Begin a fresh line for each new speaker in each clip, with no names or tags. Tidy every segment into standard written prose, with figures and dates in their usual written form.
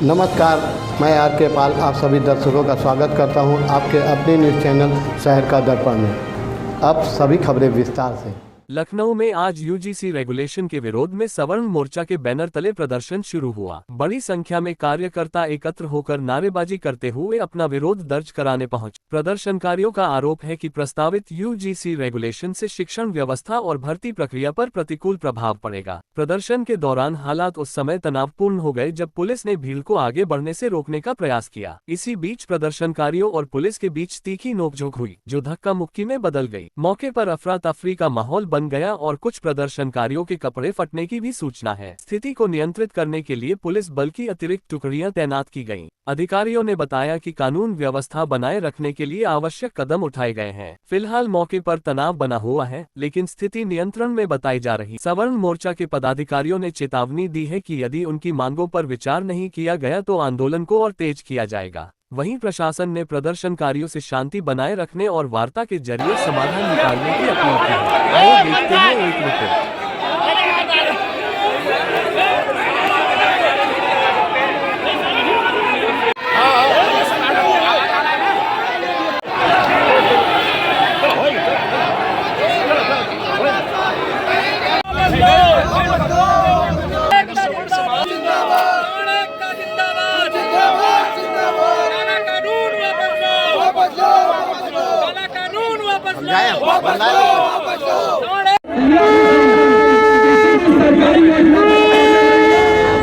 नमस्कार, मैं आर के पाल आप सभी दर्शकों का स्वागत करता हूं आपके अपने न्यूज़ चैनल शहर का दर्पण में। अब सभी खबरें विस्तार से।
लखनऊ में आज यूजीसी रेगुलेशन के विरोध में सवर्ण मोर्चा के बैनर तले प्रदर्शन शुरू हुआ। बड़ी संख्या में कार्यकर्ता एकत्र होकर नारेबाजी करते हुए अपना विरोध दर्ज कराने पहुंचे। प्रदर्शनकारियों का आरोप है कि प्रस्तावित यूजीसी रेगुलेशन से शिक्षण व्यवस्था और भर्ती प्रक्रिया पर प्रतिकूल प्रभाव पड़ेगा। प्रदर्शन के दौरान हालात उस समय तनावपूर्ण हो गए जब पुलिस ने भीड़ को आगे बढ़ने से रोकने का प्रयास किया। इसी बीच प्रदर्शनकारियों और पुलिस के बीच तीखी नोकझोंक हुई, जो धक्का मुक्की में बदल गई। मौके पर अफरा तफरी का माहौल बन गया और कुछ प्रदर्शनकारियों के कपड़े फटने की भी सूचना है। स्थिति को नियंत्रित करने के लिए पुलिस बल की अतिरिक्त टुकड़ियां तैनात की गईं। अधिकारियों ने बताया कि कानून व्यवस्था बनाए रखने के लिए आवश्यक कदम उठाए गए हैं। फिलहाल मौके पर तनाव बना हुआ है, लेकिन स्थिति नियंत्रण में बताई जा रही। सवर्ण मोर्चा के पदाधिकारियों ने चेतावनी दी है कि यदि उनकी मांगों पर विचार नहीं किया गया तो आंदोलन को और तेज किया जाएगा। वहीं प्रशासन ने प्रदर्शनकारियों से शांति बनाए रखने और वार्ता के जरिए समाधान निकालने की अपील की है। आइए देखते हैं एक रिपोर्ट।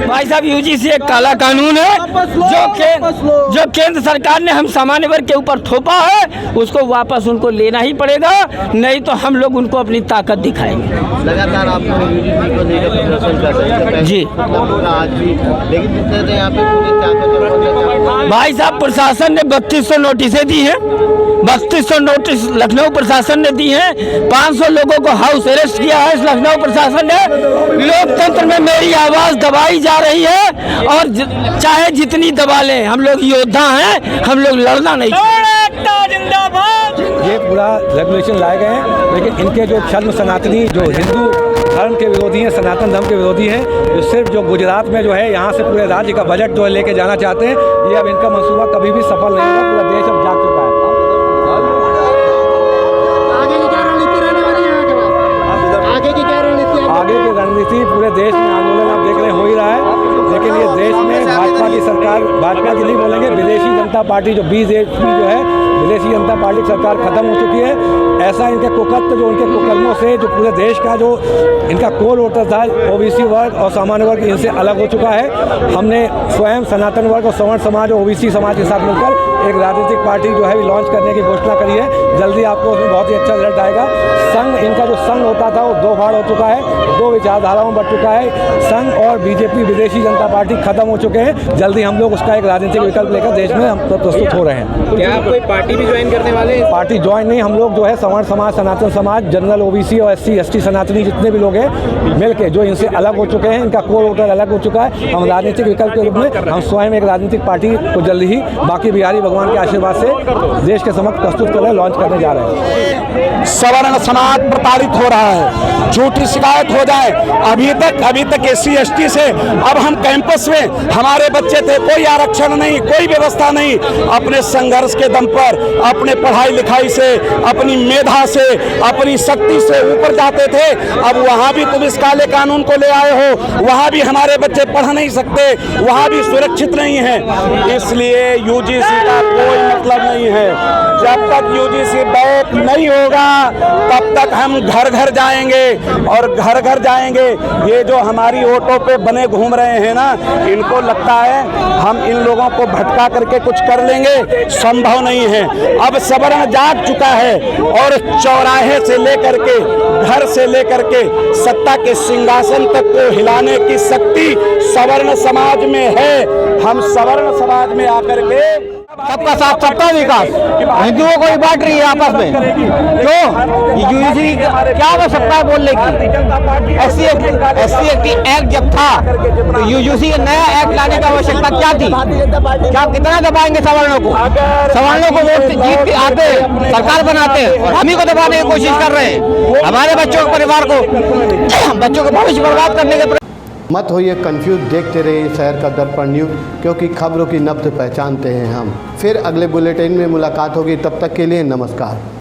भाई साहब, यूजीसी एक काला कानून है जो केंद्र सरकार ने हम सामान्य वर्ग के ऊपर थोपा है, उसको वापस उनको लेना ही पड़ेगा, नहीं तो हम लोग उनको अपनी ताकत दिखाएंगे।
लगातार आप यूजीसी को लेकर प्रदर्शन कर रहे हैं जी, आज भी, लेकिन यहाँ पे
भाई साहब प्रशासन ने 3200 नोटिसें दी हैं। 3200 नोटिस लखनऊ प्रशासन ने दी हैं। 500 लोगों को हाउस अरेस्ट किया है इस लखनऊ प्रशासन ने। लोकतंत्र में मेरी आवाज दबाई जा रही है और चाहे जितनी दबा लें, हम लोग योद्धा हैं, हम लोग लड़ना नहीं।
ये पूरा रेगुलेशन लाए गए हैं, लेकिन इनके जो छद्म सनातनी जो हिंदू धर्म के विरोधी हैं, सनातन धर्म के विरोधी हैं, जो सिर्फ जो गुजरात में जो है यहाँ से पूरे राज्य का बजट जो है लेके जाना चाहते हैं, ये अब इनका मंसूबा कभी भी सफल नहीं होगा। पूरा देश अब जाग चुका है। आगे की रणनीति पूरे देश में आंदोलन आप देख रहे हो ही रहा है, लेकिन ये देश में भाजपा की सरकार, भाजपा की नहीं बोलेंगे, विदेशी जनता पार्टी जो बीजेपी जो है, विदेशी जनता पार्टी की सरकार खत्म हो चुकी है। ऐसा इनके कुकर्म जो उनके कुकर्मों से जो पूरे देश का जो इनका कोर वोटर था, ओबीसी वर्ग और सामान्य वर्ग इनसे अलग हो चुका है। हमने स्वयं सनातन वर्ग और सवर्ण समाज और ओबीसी समाज के साथ मिलकर एक राजनीतिक पार्टी जो है लॉन्च करने की घोषणा करी है। जल्दी आपको उसमें बहुत ही अच्छा रिजल्ट आएगा। संघ, इनका जो संघ होता था वो 2 भाग हो चुका है, 2 विचारधाराओं में बढ़ चुका है। संघ और बीजेपी विदेशी जनता पार्टी खत्म हो चुके हैं। जल्दी हम लोग उसका एक राजनीतिक विकल्प लेकर देश में हम प्रस्तुत हो रहे हैं।
क्या आप कोई पार्टी भी ज्वाइन करने वाले हैं?
पार्टी ज्वाइन नहीं, हम लोग जो है सवर्ण समाज, सनातन समाज, जनरल ओबीसी और SC ST सनातनी जितने भी लोग हैं मिलके जो इनसे अलग हो चुके हैं, इनका कोर वोटर अलग हो चुका है, हम राजनीतिक विकल्प के रूप में हम स्वयं एक राजनीतिक पार्टी को जल्दी ही बाकी बिहारी भगवान के आशीर्वाद से देश के समक्ष प्रस्तुत कर रहे, लॉन्च करने जा रहे हैं।
सवर्ण समाज प्रताड़ित हो रहा है, झूठी शिकायत हो जाए। अभी तक SC ST से अब हम कैंपस में हमारे बच्चे थे, कोई आरक्षण नहीं, कोई व्यवस्था नहीं। अपने संघर्ष के दम पर, अपने पढ़ाई लिखाई से, अपनी मेधा से, अपनी शक्ति से ऊपर जाते थे। अब वहाँ भी तुम इस काले कानून को ले आए हो, वहाँ भी हमारे बच्चे पढ़ नहीं सकते, वहाँ भी सुरक्षित नहीं है। इसलिए यूजीसी का कोई मतलब नहीं है। जब तक यूजीसी बैक नहीं होगा तब तक हम घर घर जाएंगे और घर घर जाएंगे। ये जो हमारी ऑटो पे बने घूम रहे हैं ना, इनको लगता है हम इन लोगों को भटका करके कुछ कर लेंगे, संभव नहीं है। अब सवर्ण जाग चुका है और चौराहे से लेकर के, घर से लेकर के सत्ता के सिंहासन तक को हिलाने की शक्ति सवर्ण समाज में है। हम सवर्ण समाज में आकर के
सबका साथ, सबका विकास, हिंदुओं को ही बांट रही है आपस में। क्यों? यूजीसी क्या आवश्यकता है बोलने की? SC एक्ट जब था तो यूजीसी का नया एक्ट लाने की आवश्यकता क्या थी? क्या कितना दबाएंगे सवर्णों को? सवर्णों को वोट जीत के आते सरकार बनाते हैं और हम ही को दबाने की कोशिश कर रहे हैं। हमारे बच्चों के परिवार को, बच्चों का भविष्य बर्बाद करने के
मत होइए कंफ्यूज, देखते रहिए शहर का दर्पण न्यूज़, क्योंकि खबरों की नब्ज पहचानते हैं हम। फिर अगले बुलेटिन में मुलाकात होगी, तब तक के लिए नमस्कार।